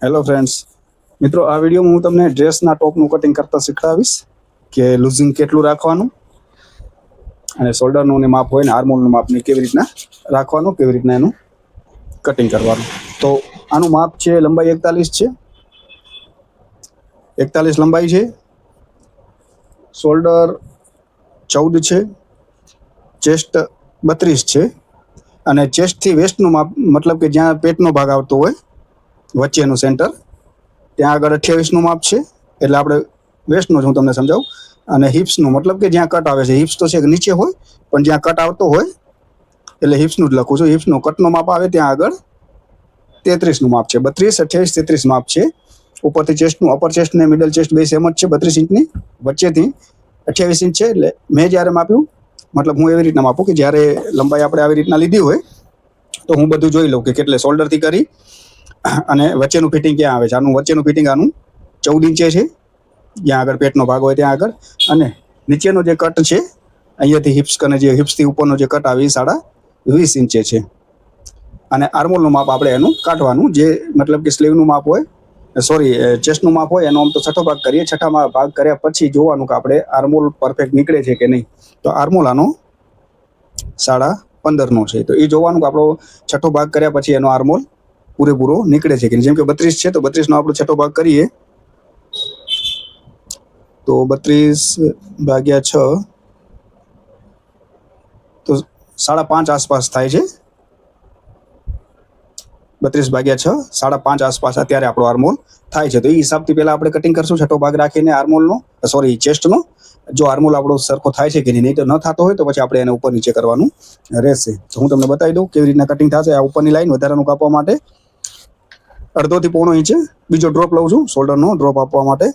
Hello friends, મિત્રો આ વિડીયોમાં હું તમને ડ્રેસના ટોપનું કટિંગ કરતા શીખવાડીશ કે લૂઝિંગ કેટલું રાખવાનું અને શોલ્ડરનું માપ હોય ને આર્મોલનું માપ ને કેવી રીતના રાખવાનું, કેવી રીતના એનું કટિંગ કરવાનું. તો આનું માપ છે, લંબાઈ 41 છે, 41 લંબાઈ છે, શોલ્ડર 14 છે, ચેસ્ટ 32 છે અને ચેસ્ટથી વેસ્ટનું માપ મતલબ કે જ્યાં પેટનો ભાગ આવતો હોય વચ્ચેનું સેન્ટર ત્યાં આગળ 28નું માપ છે. એટલે આપણે વેસ્ટનું જ હું તમને સમજાવું. અને હિપ્સનું મતલબ કે જ્યાં કટ આવે છે, હિપ્સ તો છે નીચે હોય પણ જ્યાં કટ આવતો હોય એટલે હિપ્સનું જ લખું છું. હિપ્સનું કટનું માપ આવે ત્યાં આગળ 33નું માપ છે. 32, 28, 33 માપ છે. ઉપરથી ચેસ્ટનું અપર ચેસ્ટ ને મિડલ ચેસ્ટ બે સેમ જ છે, 32 ઇંચની, વચ્ચેથી 28 ઇંચ છે. એટલે મેં જ્યારે માપ્યું મતલબ હું એવી રીતના માપું કે જ્યારે લંબાઈ આપણે આવી રીતના લીધી હોય તો હું બધું જોઈ લઉં કે કેટલે શોલ્ડરથી કરી અને વચ્ચેનું ફિટિંગ ક્યાં આવે છે. આનું વચ્ચેનું ફિટિંગ આનું 14 ઇંચે છે, જ્યાં આગળ પેટનો ભાગ હોય ત્યાં આગળ. અને નીચેનો જે કટ છે અહીંયાથી હિપ્સ કને જે હિપ્સથી ઉપરનો જે કટ આવે એ 20.5 ઇંચે છે. અને આર્મોલનું માપ આપણે એનું કાઢવાનું, જે મતલબ કે સ્લીવનું માપ હોય, સોરી ચેસ્ટનું માપ હોય એનો આમ તો છઠ્ઠો ભાગ કરીએ. છઠ્ઠા ભાગ કર્યા પછી જોવાનું કે આપણે આર્મોલ પરફેક્ટ નીકળે છે કે નહીં. તો આર્મોલ આનો 15.5નો છે, તો એ જોવાનું કે આપણો છઠ્ઠો ભાગ કર્યા પછી એનો આર્મોલ પૂરેપૂરો નીકળે છે કે નહીં. જેમ કે 32 છે તો 32નો આપણો છઠ્ઠો ભાગ કરીએ તો 32/6 તો 5.5 આસપાસ થાય છે. 32/6 5.5 આસપાસ અત્યારે આપણો આર્મોલ થાય છે. તો એ હિસાબથી પહેલાં આપણે કટિંગ કરશું છઠ્ઠો ભાગ રાખીને આર્મોલનો, સોરી ચેસ્ટનો. જો આર્મોલ આપણો સરખો થાય છે કે નહીં તો ન થતો હોય તો પછી આપણે એને ઉપર નીચે કરવાનું રહેશે. તો હું તમને બતાવી દઉં કેવી રીતના કટિંગ થશે. આ ઉપરની લાઈન વધારાનું કાપવા માટે 1.5 થી 1.5 ઇંચે બીજો ડ્રોપ લઉં છું શોલ્ડરનો ડ્રોપ આપવા માટે.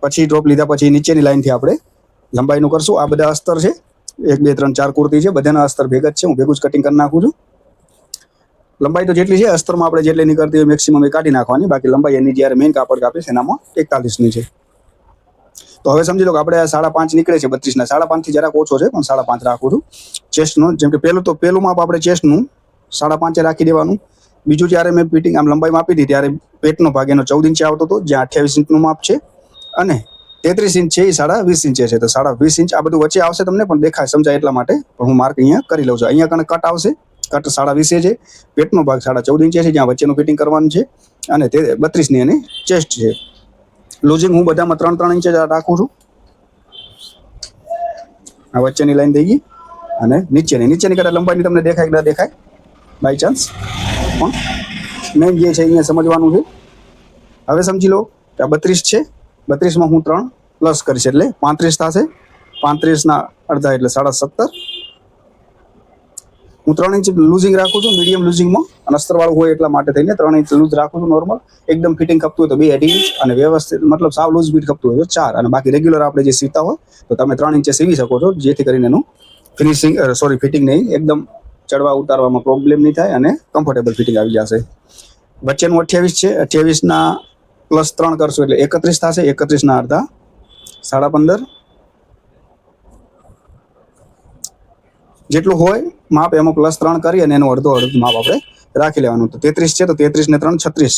પછી ડ્રોપ લીધા પછી નીચેની લાઈનથી આપણે લંબાઈનું કરશું. આ બધા અસ્તર છે, 1 2 3 4 કુર્તી છે, બધાના અસ્તર ભેગા જ છે. હું ભેગું જ કટિંગ કરી નાખું છું. લંબાઈ તો જેટલી છે અસ્તરમાં આપણે જેટલી નીકળતી હોય મેક્સિમમ એ કાઢી નાખવાની. બાકી લંબાઈ એની જ્યારે મેઇન કાપડ કાપીશ એનામાં 41ની છે. તો હવે સમજી લો કે આપણે 5.5 નીકળે છે 32ના. 5.5થી જરાક ઓછો છે પણ 5.5 રાખું છું. ચેસ્ટનો જેમ કે પહેલું માપ આપણે ચેસ્ટનું 5.5 રાખી દેવાનું. બીજું જ્યારે મેં ફિટિંગ આમ લંબાઈ માપી હતી ત્યારે પેટનો ભાગ એનો 14 ઇંચે આવતો હતો, જ્યાં 28 ઇંચનું માપ છે. અને 33 ઇંચ છે એ 20.5 ઇંચે છે. તો 20.5 ઇંચ આ બધું વચ્ચે આવશે, તમને પણ દેખાય સમજાય એટલા માટે પણ હું માર્ક અહીંયા કરી લઉં છું. અહીંયા કણે કટ આવશે, કટ 20.5 છે. પેટનો ભાગ 14.5 ઇંચે છે, જ્યાં વચ્ચેનું ફિટિંગ કરવાનું છે. અને 32ની એની ચેસ્ટ છે. લૂઝિંગ હું બધામાં 3 ઇંચે રાખું છું. આ વચ્ચેની લાઈન થઈ ગઈ અને નીચેની કરતા લંબાઈની તમને દેખાય કે ન દેખાય બાય ચાન્સ, પણ મેઇન જે છે અહીંયા સમજવાનું છે. હવે સમજી લો કે આ 32 છે, 32માં હું 3 પ્લસ કરીશ એટલે 35 થશે. 35ના અડધા એટલે 17.5. હું 3 ઇંચ લૂઝિંગ રાખું છું મીડિયમ લૂઝિંગમાં, અને અસ્તરવાળું હોય એટલા માટે થઈને 3 ઇંચ લૂઝ રાખું છું. નોર્મલ એકદમ ફિટિંગ ખપતું હોય તો 2.5 ઇંચ, અને વ્યવસ્થિત મતલબ સાવ લૂઝ ફિટ ખપતું હોય તો 4, અને બાકી રેગ્યુલર આપણે જે સીવતા હોય તો તમે 3 ઇંચે સીવી શકો છો, જેથી કરીને એનું ફિટિંગ નહીં એકદમ ચડવા ઉતારવામાં પ્રોબ્લેમ નહીં થાય અને કમ્ફર્ટેબલ ફિટિંગ આવી જશે. વચ્ચેનું 28 છે, 28ના પ્લસ 3 કરશું એટલે 31 થશે. 31ના અડધા 15.5 જેટલું હોય માપ એમાં પ્લસ 3 કરી અને એનું અડધું માપ આપણે રાખી લેવાનું. તો 33 છે તો 33 ને 3 36,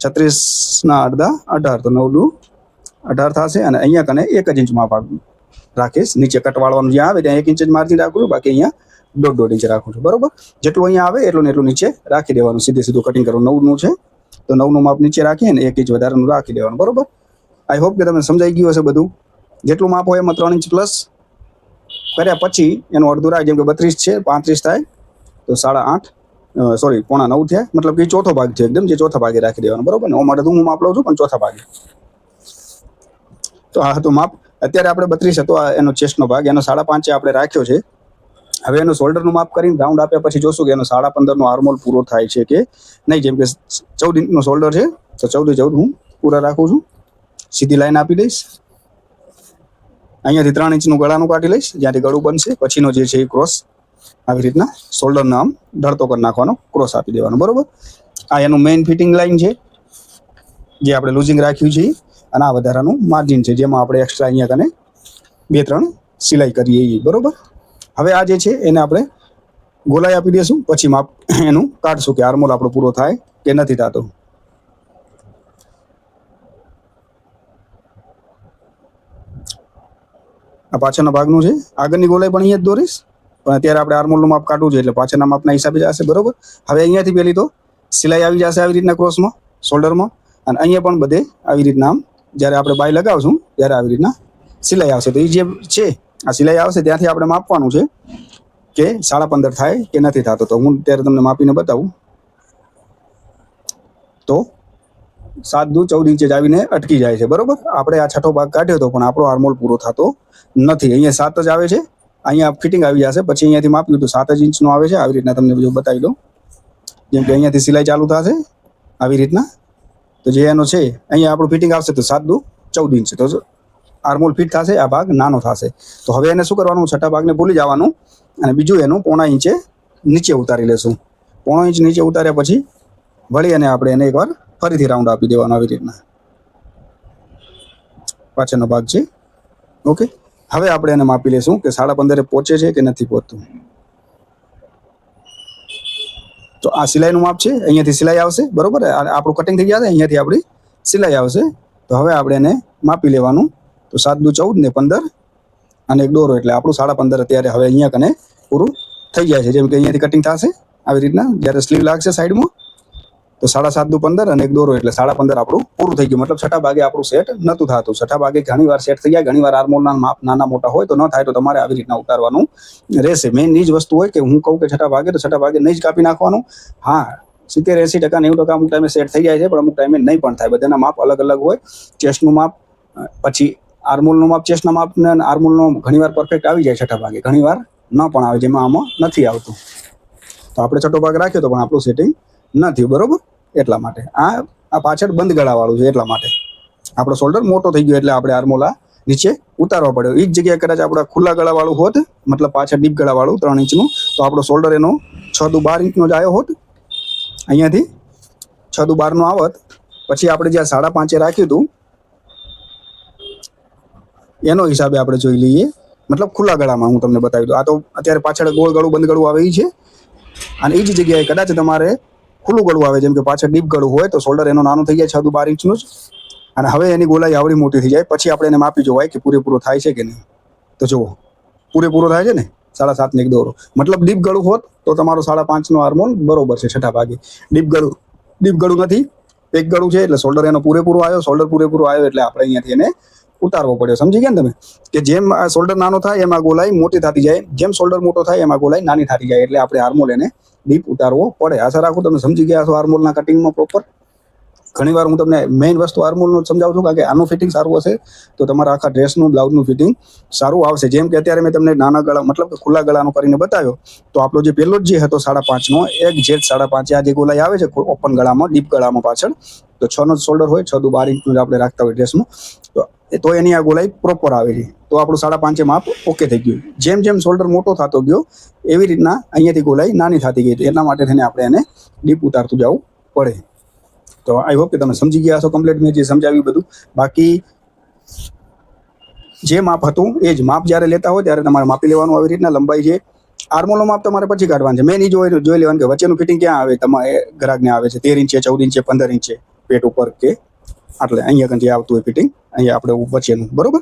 36ના અડધા 18, તો 9 દુ 18 થશે. અને અહીંયા કને 1 ઇંચ માપ રાખીશ. નીચે કટ વાળવાનું જ્યાં આવે ત્યાં 1 ઇંચ જ માર્જિન રાખું છું, બાકી અહીંયા 1.5 ઇંચ રાખું છું. બરોબર, જેટલું અહીંયા આવે એટલું ને એટલું નીચે રાખી દેવાનું. સીધું કટિંગ કરવું. 9નું છે તો 9નું માપ નીચે રાખી અને 1 ઇંચ વધારાનું રાખી દેવાનું. બરોબર, આઈ હોપ કે તમને સમજાઈ ગયું હશે બધું. જેટલું માપ હોય એમાં 3 ઇંચ પ્લસ કર્યા પછી એનું અડધું રાખ. જેમ કે 32 છે, 35 થાય તો 8.5, સોરી 8.25 થયા, મતલબ કે ચોથો ભાગ છે એકદમ, જે ચોથા ભાગે રાખી દેવાનો. બરોબર ને, માટે હું માપ લઉં છું પણ ચોથા ભાગે. તો આ હતું માપ. અત્યારે આપણે 32 હતો એનો ચેસ્ટનો ભાગ, એનો 5.5 આપણે રાખ્યો છે. હવે એનું શોલ્ડરનું માપ કરીને રાઉન્ડ આપ્યા પછી જોશું કે એનો 15.5નો આર્મોલ પૂરો થાય છે કે નહીં. જેમ કે 14 ઇંચનો શોલ્ડર છે તો 14 હું પૂરા રાખું છું. સીધી લાઈન આપી દઈશ. અહીંયાથી 3 ઇંચનું ગળાનું કાઢી લઈશ, જ્યાંથી ગળું બનશે પછીનો જે છે એ ક્રોસ આવી રીતના શોલ્ડરનો આમ ઢળતો કરી નાખવાનો, ક્રોસ આપી દેવાનો. બરોબર, આ એનું મેઇન ફિટિંગ લાઈન છે જે આપણે લૂઝિંગ રાખ્યું છે, અને આ વધારાનું માર્જિન છે જેમાં આપણે એક્સ્ટ્રા અહીંયા કને 2-3 સિલાઈ કરીએ. બરોબર, હવે આ જે છે એને આપણે ગોલાઈ આપી દઈશું, પછી માપ એનું કાઢશું કે આર્મોલ આપણો પૂરો થાય કે નથી થતો. આ પાછળના ભાગનું છે. આગળની ગોલાઈ પણ અહીંયા જ દોરીશ, પણ અત્યારે આપણે આર્મોલનું માપ કાઢવું છે એટલે પાછળના માપના હિસાબે જશે. બરોબર. હવે અહીંયાથી પહેલી તો સિલાઈ આવી જશે આવી રીતના ક્રોસમાં, શોલ્ડરમાં, અને અહીંયા પણ બધે આવી રીતના આમ જ્યારે આપણે બાય લગાવશું ત્યારે આવી રીતના સિલાઈ આવશે. તો એ જે છે આ સિલાઈ આવશે ત્યાંથી આપણે માપવાનું છે કે 15.5 થાય કે નથી થતો. તો હું ત્યારે તમને માપીને બતાવું. તો 7 દુ 14 ઇંચ જ આવીને અટકી જાય છે. બરોબર. આપણે આ છઠ્ઠો ભાગ કાઢ્યો હતો પણ આપણો આર્મોલ પૂરો થતો નથી. અહીંયા 7 જ આવે છે, અહીંયા ફિટિંગ આવી જશે. પછી અહીંયાથી માપ્યું તો 7 જ ઇંચનું આવે છે. આવી રીતના તમને બીજું બતાવી દઉં. જેમ કે અહીંયાથી સિલાઈ ચાલુ થશે આવી રીતના. તો જે એનો છે અહીંયા આપણું ફિટિંગ આવશે તો 7 દુ 14 ઇંચ. તો આર્મોલ ફિટ થશે, આ ભાગ નાનો થશે. તો હવે એને શું કરવાનું, છઠ્ઠા ભાગને ભૂલી જવાનું અને બીજું એનું 0.5 ઇંચે નીચે ઉતારી લેશું. 0.5 ઇંચ નીચે ઉતાર્યા પછી વળી અને આપણે એને એકવાર ફરીથી રાઉન્ડ આપી દેવાનો આવી રીતના. પાછળનો ભાગ છે. ઓકે. હવે આપણે એને માપી લેશું કે 15.5 પહોંચે છે કે નથી પહોંચતું. તો આ સિલાઈનું માપ છે. અહીંયાથી સિલાઈ આવશે. બરોબર. આપણું કટિંગ થઈ જશે, અહીંયાથી આપણી સિલાઈ આવશે. તો હવે આપણે એને માપી લેવાનું. તો 7 દુ 14 ને 15 અને એક દોરો એટલે આપણું 15.5 અત્યારે હવે અહીંયા કને પૂરું થઈ જાય છે. જેમ કે અહીંયાથી કટિંગ થશે આવી રીતના, જ્યારે સ્લીવ લાગશે સાઈડમાં તો 7.5 દુ 15 અને એક દોરો એટલે 15.5 આપણું પૂરું થઈ ગયું. મતલબ છઠ્ઠા ભાગે આપણું સેટ નહોતું થતું. છઠ્ઠા ભાગે ઘણી વાર સેટ થઈ જાય, ઘણી વાર આર્મોલના માપ નાના મોટા હોય તો ન થાય, તો તમારે આવી રીતના ઉતારવાનું રહેશે. મેઇન એ જ વસ્તુ હોય કે હું કહું કે છઠ્ઠા ભાગે તો છઠ્ઠા ભાગે નહીં જ કાપી નાખવાનું. હા, 70-80%, 90% અમુક ટાઈમે સેટ થઈ જાય છે, પણ અમુક ટાઈમે નહીં પણ થાય. બધાના માપ અલગ અલગ હોય. ચેસ્ટનું માપ, પછી આર્મોલનું માપ, ચેસ્ટના માપ ને આર્મોલનો ઘણીવાર પરફેક્ટ આવી જાય છઠ્ઠા ભાગે, ઘણીવાર ન પણ આવે, જેમાં આમાં નથી આવતું. તો આપણે છઠ્ઠો ભાગ રાખ્યો તો પણ આપણું સેટિંગ નથી. બરોબર. એટલા માટે આ પાછળ બંધ ગળાવાળું છે. એટલા માટે આપણો શોલ્ડર મોટો થઈ ગયો એટલે આપણે આર્મોલા નીચે ઉતારવા પડ્યો. એ જ જગ્યાએ કદાચ આપણે ખુલ્લા ગળાવાળું હોત, મતલબ પાછળ ડીપ ગળાવાળું 3 ઇંચનું, તો આપણો શોલ્ડર એનો 6 દુ 12 ઇંચનો જ આવ્યો હોત. અહીંયાથી 6 દુ 12 નો આવત. પછી આપણે જ્યાં 5.5 રાખ્યું હતું એનો હિસાબે આપણે જોઈ લઈએ. મતલબ ખુલ્લા ગળામાં હું તમને બતાવી દઉં. આ તો અત્યારે પાછળ ગોળ ગળું બંધ ગળું આવે છે, અને એ જ જગ્યાએ કદાચ તમારે ખુલ્લું ગળું આવે, જેમ કે પાછળ ડીપ ગળું હોય તો શોલ્ડર એનો નાનું થઈ જાય 6 દુ 12 ઇંચનું જ. અને હવે એની ગોલાઈ આવડી મોટી થઈ જાય પછી આપણે એને માપી જોવાય કે પૂરેપૂરો થાય છે કે નહીં. તો જુઓ પૂરેપૂરો થાય છે ને, 7.5 ને એક દોરો. મતલબ ડીપ ગળું હોત તો તમારો 5.5 નો આર્મોલ બરોબર છે છઠ્ઠા ભાગે. ડીપ ગળું નથી, એક ગળું છે એટલે શોલ્ડર એનો પૂરેપૂરો આવ્યો. શોલ્ડર પૂરેપૂરો આવ્યો એટલે આપણે અહીંયાથી એને ઉતારવો પડ્યો. સમજી ગયા ને તમે? કે જેમ આ શોલ્ડર નાનો થાય એમાં ગોલાઈ મોટી થતી જાય, જેમ શોલ્ડર મોટો થાય એમાં ગોલાઈ નાની થતી જાય, એટલે આપણે આર્મોલ એને ડીપ ઉતારવો પડે. આશા રાખું તમે સમજી ગયા છો આર્મોલના કટિંગમાં પ્રોપર. ઘણીવાર હું તમને મેઇન વસ્તુ આર્મોલનું સમજાવું છું, કારણ કે આનું ફિટિંગ સારું હશે તો તમારા આખા ડ્રેસનું બ્લાઉઝનું ફિટિંગ સારું આવશે. જેમ કે અત્યારે મેં તમને નાના ગળા મતલબ કે ખુલ્લા ગળાનો કરીને બતાવ્યો, તો આપણો જે પહેલો જ જે હતો 5.5 નો, એક્ઝેક્ટ 5.5 આ જે ગોલાઈ આવે છે ઓપન ગળામાં, ડીપ ગળામાં પાછળ, તો 6 નો શોલ્ડર હોય, 6 દુ 12 ઇંચનું જ આપણે રાખતા હોય ડ્રેસમાં, તો એની આ ગોલાઈ પ્રોપર આવે છે. તો આપણું 5.5 માપ ઓકે થઈ ગયું. જેમ જેમ શોલ્ડર મોટો થતો ગયો એવી રીતના અહીંયાથી ગોલાઈ નાની થતી ગઈ. તો એના માટે થઈને આપણે એને ડીપ ઉતારતું જવું પડે. તો આઈ હોપ કે તમે સમજી ગયા છો કમ્પ્લીટ મેં જે સમજાવ્યું બધું. બાકી જે માપ હતું એ જ માપ જ્યારે લેતા હોય ત્યારે તમારે માપી લેવાનું. આવી રીતના લંબાઈ છે, આર્મોલનું માપ તમારે પછી કાઢવાનું છે. મેન એ જોઈ લેવાનું કે વચ્ચેનું ફિટિંગ ક્યાં આવે તમારે ગ્રાહકને આવે છે, 13 ઇંચે, 14 ઇંચે, 15 ઇંચે પેટ ઉપર કે એટલે અહીંયા જે આવતું હોય ફિટિંગ અહીંયા આપણે વચ્ચેનું, બરોબર,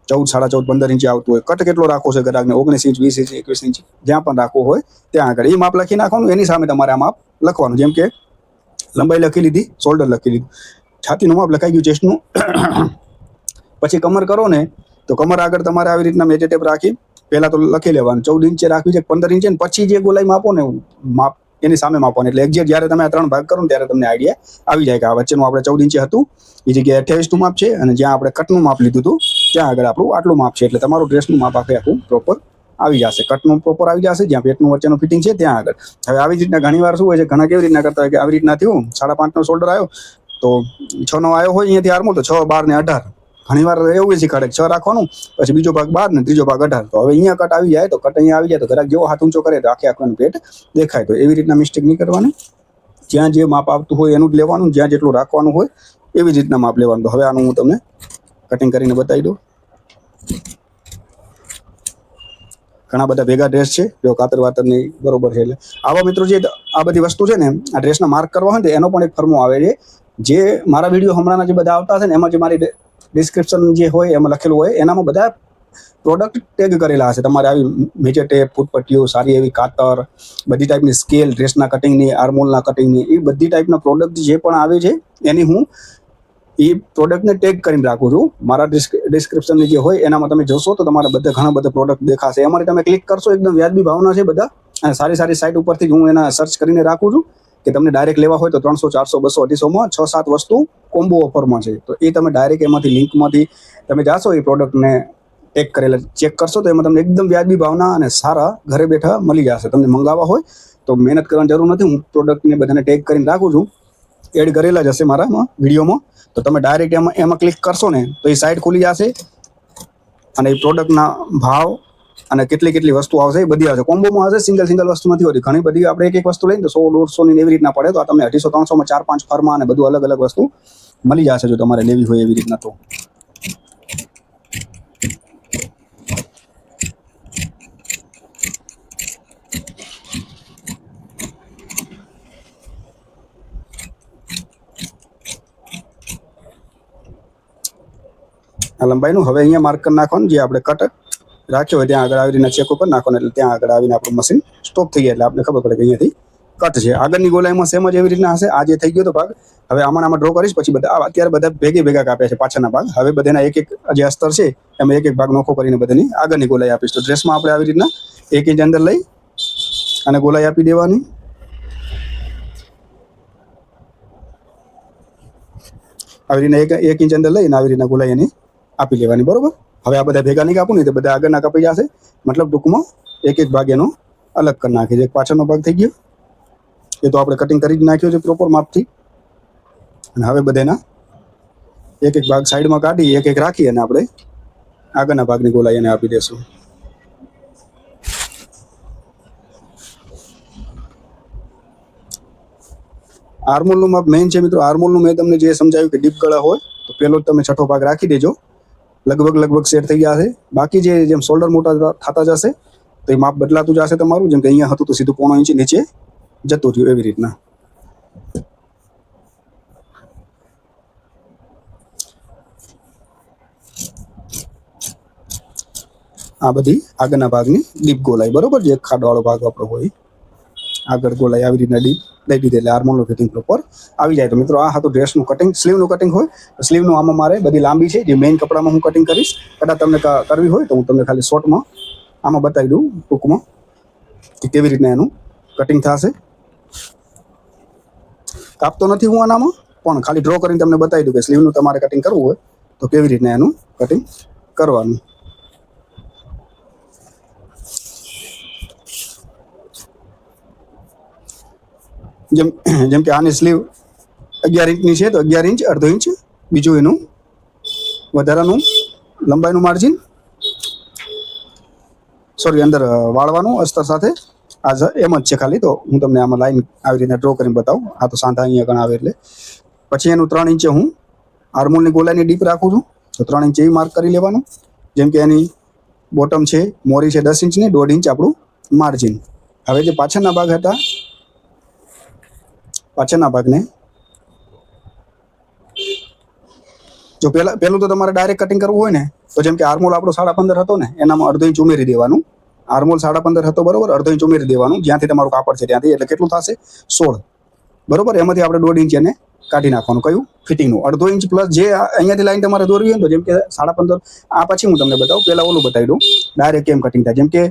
14, 14.5, 15 ઇંચે આવતું હોય. કટ કેટલો રાખવો છે ગ્રાહકને, 19 ઇંચ, 20 ઇંચ, 21 ઇંચ, જ્યાં પણ રાખવો હોય ત્યાં આગળ એ માપ લખી નાખવાનું. એની સામે તમારે આ માપ લખવાનું. જેમ કે લંબાઈ લખી લીધી, શોલ્ડર લખી લીધું, છાતીનું માપ લખાઈ ગયું, ચેસ્ટનું. પછી કમર કરો ને તો કમર આગળ તમારે આવી રીતના મેજર ટેપ રાખી પહેલા તો લખી લેવાનું. 14 ઇંચે રાખવી છે, 15 ઇંચે, પછી જે ગોલાઈ માપો ને માપ એની સામે માપવાનું. એટલે એક્ઝેક્ટ જ્યારે તમે આ 3 ભાગ કરો ને ત્યારે તમને આઈડિયા આવી જાય કે આ વચ્ચેનું આપણે 14 ઇંચે હતું એ જગ્યાએ 28 નું માપ છે, અને જ્યાં આપણે કટનું માપ લીધું હતું ત્યાં આગળ આપણું આટલું માપ છે. એટલે તમારું ડ્રેસનું માપ આખું પ્રોપર આવી જશે. કટનું પ્રોપર આવી જશે, જ્યાં પેટનું વચ્ચેનું ફિટિંગ છે ત્યાં આગળ. હવે આવી જ રીતના ઘણીવાર શું હોય છે, ઘણા કેવી રીતના કરતા હોય કે આવી રીતના થયું 5.5 નો શોલ્ડર આવ્યો તો 6 નો આવ્યો હોય અહીંયાથી આર્મોલ, તો 6, 12 ને 18 ઘણીવાર એવું શીખાડે 6 રાખવાનું, પછી બીજો ભાગ 12 ને ત્રીજો ભાગ 18. તો હવે અહીંયા કટ આવી જાય તો કટ અહીંયા આવી જાય તો ગ્રાહક જેવો હાથ ઊંચો કરે તો આખું પેટ દેખાય. તો એવી રીતના મિસ્ટેક નહીં કરવાની. જ્યાં જે માપ આવતું હોય એનું જ લેવાનું, જ્યાં જેટલું રાખવાનું હોય એવી જ રીતના માપ લેવાનું. તો હવે આનું હું તમને કટિંગ કરીને બતાવી દઉં. ઘણા બધા ભેગા ડ્રેસ છે, જો કાતર વાતરની બરોબર છે. એટલે આવા મિત્રો જે આ બધી વસ્તુ છે ને આ ડ્રેસના માર્ક કરવા હોય ને એનો પણ એક ફર્મો આવે છે. જે મારા વિડીયો હમણાંના જે બધા આવતા છે ને એમાં જે મારી ડિસ્ક્રિપ્શન જે હોય એમાં લખેલું હોય એનામાં બધા પ્રોડક્ટ ટેગ કરેલા હશે. તમારે આવી મેજર ટેપ, ફૂટપટ્ટીઓ, સારી એવી કાતર, બધી ટાઈપની સ્કેલ, ડ્રેસના કટિંગની, આર્મોલના કટિંગની, એ બધી ટાઈપના પ્રોડક્ટ જે પણ આવે છે એની હું એ પ્રોડક્ટને ટેગ કરીને રાખું છું. મારા ડિસ્ક્રિપ્શનની જે હોય એનામાં તમે જોશો તો તમારા બધા ઘણા બધા પ્રોડક્ટ દેખાશે. એમાંથી તમે ક્લિક કરશો, એકદમ વ્યાજબી ભાવના છે બધા, અને સારી સારી સાઇટ ઉપરથી હું એના સર્ચ કરીને રાખું છું કે તમને ડાયરેક્ટ લેવા હોય તો 300, 400, 200, 250માં 6-7 વસ્તુ કોમ્બો ઓફરમાં છે. તો એ તમે ડાયરેક્ટ એમાંથી લિંકમાંથી તમે જાશો, એ પ્રોડક્ટને ટેગ કરેલા ચેક કરશો તો એમાં તમને એકદમ વ્યાજબી ભાવના અને સારા ઘરે બેઠા મળી જશે. તમને મંગાવવા હોય તો મહેનત કરવાની જરૂર નથી. હું પ્રોડક્ટને બધાને ટેગ કરીને રાખું છું, એડ કરેલા જ હશે મારામાં વિડીયોમાં. તો તમે ડાયરેક્ટ એમાં ક્લિક કરશો ને તો એ સાઇટ ખુલી જશે, અને એ પ્રોડક્ટના ભાવ અને કેટલી વસ્તુ આવશે એ બધી આવશે. કોમ્બોમાં હશે, સિંગલ વસ્તુ નથી હોતી. ઘણી બધી આપણે એક વસ્તુ લઈને તો 100-150 ની એવી રીતના પડે, તો આ તમને 250-300માં 4-5 ફરમાં અને બધું અલગ વસ્તુ મળી જશે જો તમારે લેવી હોય એવી રીતના. તો આ લંબાઈનું હવે અહીંયા માર્ક કરી નાખવાનું, જે આપણે કટ રાખ્યો હોય ત્યાં આગળ આવી રીતના ચેક ઉપર નાખવાનું, એટલે ત્યાં આગળ આવીને આપણું મશીન સ્ટોપ થઈ જાય એટલે આપણે ખબર પડે કે અહીંયાથી કટ છે. આગળની ગોલાઈમાં સેમ જ એવી રીતના હશે. આ જે થઈ ગયો તો ભાગ, હવે આમાં ડ્રો કરીશ, પછી બધા અત્યારે બધા ભેગા કાપ્યા છે પાછળના ભાગ. હવે બધાના એક જે અસ્તર છે એમાં એક ભાગ નોખો કરીને બધાની આગળની ગોલાઈ આપીશ. તો ડ્રેસમાં આપણે આવી રીતના 1 ઇંચ અંદર લઈ અને ગોલાઈ આપી દેવાની. આવી રીતના 1 ઇંચ અંદર લઈને આવી રીતના ગોલાઈ એની આપી લેવાની. બરોબર. હવે આ બધા ભેગા નહીં કાપું ને તો બધા આગળના કાપી જશે. મતલબ ટૂંકમાં એક ભાગ એનો અલગ કરી નાખીએ. જે પાછળનો ભાગ થઈ ગયો એ તો આપણે કટિંગ કરી જ નાખ્યો છે પ્રોપર માપથી. અને હવે બધાના એક ભાગ સાઈડમાં કાઢી એક રાખી અને આપણે આગળના ભાગની ગોલાઈ એને આપી દેશું. આર્મોલનું માપ મેઇન છે મિત્રો. આર્મોલનું મેં તમને જે સમજાવ્યું કે ડીપ ગળા હોય તો પહેલો જ તમે છઠ્ઠો ભાગ રાખી દેજો, લગભગ સેટ થઈ જશે. બાકી જેમ શોલ્ડર મોટા થતા જશે તો એ માપ બદલાતું જશે તમારું. જેમ કે અહીંયા હતું તો સીધું 0.5 ઇંચ નીચે જતું રહ્યું એવી રીતના. આ બધી આગળના ભાગની ડીપ ગોલાઈ, બરોબર. જે ખાડવાળો ભાગ આપણો હોય આગળ ગોલાઈ આવી રીતના ડીપ દઈ દીધી એટલે આર્મોલનું ફિટિંગ પ્રોપર આવી જાય. તો મિત્રો આ હતું ડ્રેસનું કટિંગ. સ્લીવનું કટિંગ હોય તો સ્લીવનું આમાં મારે બધી લાંબી છે, જે મેઇન કપડામાં હું કટિંગ કરીશ. કદાચ તમને કરવી હોય તો હું તમને ખાલી શોર્ટમાં આમાં બતાવી દઉં ટૂંકમાં કે કેવી રીતના એનું કટિંગ થશે. કાપતો નથી હું આનામાં, પણ ખાલી ડ્રો કરીને તમને બતાવી દઉં કે સ્લીવનું તમારે કટિંગ કરવું હોય તો કેવી રીતના એનું કટિંગ કરવાનું. જેમ કે આની સ્લીવ 11 ઇંચની છે તો 11 ઇંચ, અડધો ઇંચ બીજું એનું વધારાનું લંબાઈનું માર્જિન, સોરી અંદર વાળવાનું અસ્તર સાથે. આ એમ જ છે ખાલી. તો હું તમને આમાં લાઈન આવી રીતે ડ્રો કરીને બતાવું. આ તો સાંધા અહીંયા ઘણા આવે એટલે. પછી એનું 3 ઇંચે હું આર્મોલની ગોલાઈની ડીપ રાખું છું, તો 3 ઇંચ એ માર્ક કરી લેવાનું. જેમ કે એની બોટમ છે, મોરી છે 10 ઇંચની, 1.5 ઇંચ આપણું માર્જિન. હવે જે પાછળના ભાગ હતા, પાછળના ભાગને જો પહેલું તો તમારે ડાયરેક્ટ કટિંગ કરવું હોય ને તો જેમ કે આર્મોલ આપણો 15.5 હતો ને, એનામાં અડધો ઇંચ ઉમેરી દેવાનું. આર્મોલ 15.5 હતો, બરોબર. અડધો ઇંચ ઉમેરી દેવાનું જ્યાંથી તમારું કાપડ છે ત્યાંથી. એટલે કેટલું થશે? 16, બરોબર. એમાંથી આપણે 1.5 ઇંચ એને કાઢી નાખવાનું. કયું? ફિટિંગનું. અડધો ઇંચ પ્લસ જે અહીંયાથી લાઈન તમારે દોરવી હોય તો જેમ કે 15.5, આ પછી હું તમને બતાવું. પહેલાં ઓલું બતાવી દઉં ડાયરેક્ટ કેમ કટિંગ થાય. જેમ કે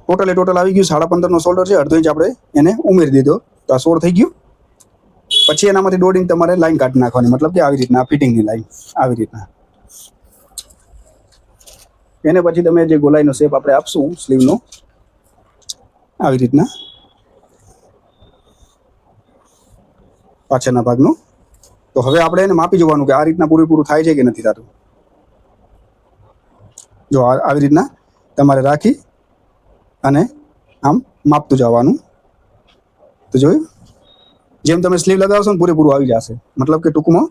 ટોટલ આવી ગયું 15.5નો શોલ્ડર છે, અડધો ઇંચ આપણે એને ઉમેરી દીધો તો આ 16 થઈ ગયું. પછી એનામાંથી 1.5 ઇંચ તમારે લાઈન કાઢી નાખવાની, મતલબ કે આવી રીતના ફિટિંગની લાઈન આવી રીતના. એને પછી તમે જે ગોલાઈનો શેપ આપણે આપશું સ્લીવનો આવી રીતના પાછળના ભાગનો. તો હવે આપણે એને માપી જોવાનું કે આ રીતના પૂરેપૂરું થાય છે કે નથી થતું. જો આવી રીતના તમારે રાખી અને આમ માપતું જવાનું. તો જોયું, જેમ તમે સ્લીવ લગાવશો ને પૂરેપૂરું આવી જશે. મતલબ કે ટૂંકમાં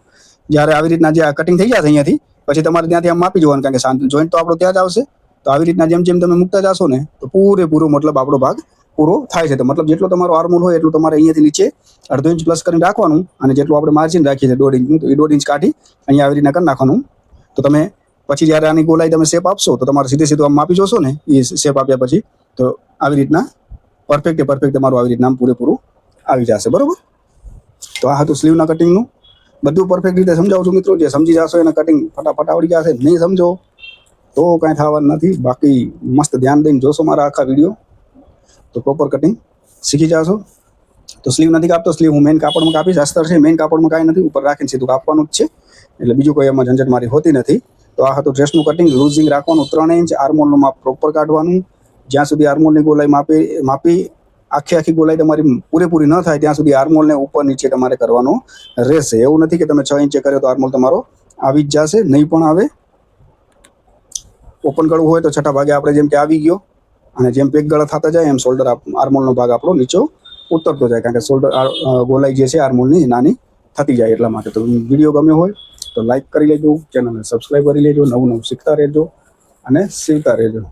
જ્યારે આવી રીતના જે કટિંગ થઈ જશે અહીંયાથી, પછી તમારે ત્યાંથી આમ માપી જોવાનું, કારણ કે જોઈન્ટ તો આપણો ત્યાં જ આવશે. તો આવી રીતના જેમ તમે મૂકતા જશો ને તો પૂરેપૂરો મતલબ આપણો ભાગ પૂરો થાય છે. તો મતલબ જેટલો તમારો આર્મોલ હોય એટલું તમારે અહીંયાથી નીચે અડધો ઇંચ પ્લસ કરીને રાખવાનું, અને જેટલું આપણે માર્જિન રાખીએ છીએ 1.5 ઇંચનું, તો એ 1.5 ઇંચ કાઢી અહીંયા આવી રીતના કરી નાખવાનું. તો તમે પછી જ્યારે આની ગોલાઈ તમે શેપ આપશો તો તમારે સીધું આમ માપી જોશો ને એ શેપ આપ્યા પછી તો આવી રીતના પરફેક્ટ તમારું આવી રીતના આમ પૂરેપૂરું આવી જશે. બરોબર. તો આ હતું સ્લીવના કટિંગનું. બધું પરફેક્ટ રીતે સમજાવું છું મિત્રો. જે સમજી જશો એને કટિંગ ફટાફટ આવડી જશે. નહીં સમજો તો કાંઈ થવાનું નથી. બાકી મસ્ત ધ્યાન દઈને જોશો મારા આખા વિડીયો તો પ્રોપર કટિંગ શીખી જશો. તો સ્લીવ નથી કાપતો. સ્લીવ હું મેઇન કાપડમાં કાપીશ. અસ્તર છે મેઇન કાપડમાં કાંઈ નથી. ઉપર રાખીને સીધું કાપવાનું જ છે. એટલે બીજું કોઈ એમાં ઝંઝટ મારી હોતી નથી. તો આ હતું ડ્રેસનું કટિંગ. લૂઝિંગ રાખવાનું 3 ઇંચ. આર્મોલનું માપ પ્રોપર કાઢવાનું. જ્યાં સુધી આર્મોલની ગોલાઈ માપી આખી ગોલાઈ તમારી પૂરેપૂરી ન થાય ત્યાં સુધી આર્મોલને ઉપર નીચે તમારે કરવાનો રહેશે. એવું નથી કે તમે 6 ઇંચે કર્યો તો આર્મોલ તમારો આવી જ જશે. નહીં પણ આવે. ઓપન કરવું હોય તો છઠ્ઠા ભાગે આપણે જેમ કે આવી ગયો અને જેમ પેક ગળા થતા જાય એમ શોલ્ડર આર્મોલનો ભાગ આપણો નીચો ઉતરતો જાય. કારણ કે શોલ્ડર ગોલાઈ જે છે આર્મોલની નાની થતી જાય એટલા માટે. તો વિડીયો ગમ્યો હોય તો લાઈક કરી લેજો, ચેનલને સબસ્ક્રાઈબ કરી લેજો, નવું શીખતા રહેજો અને સીવતા રહેજો.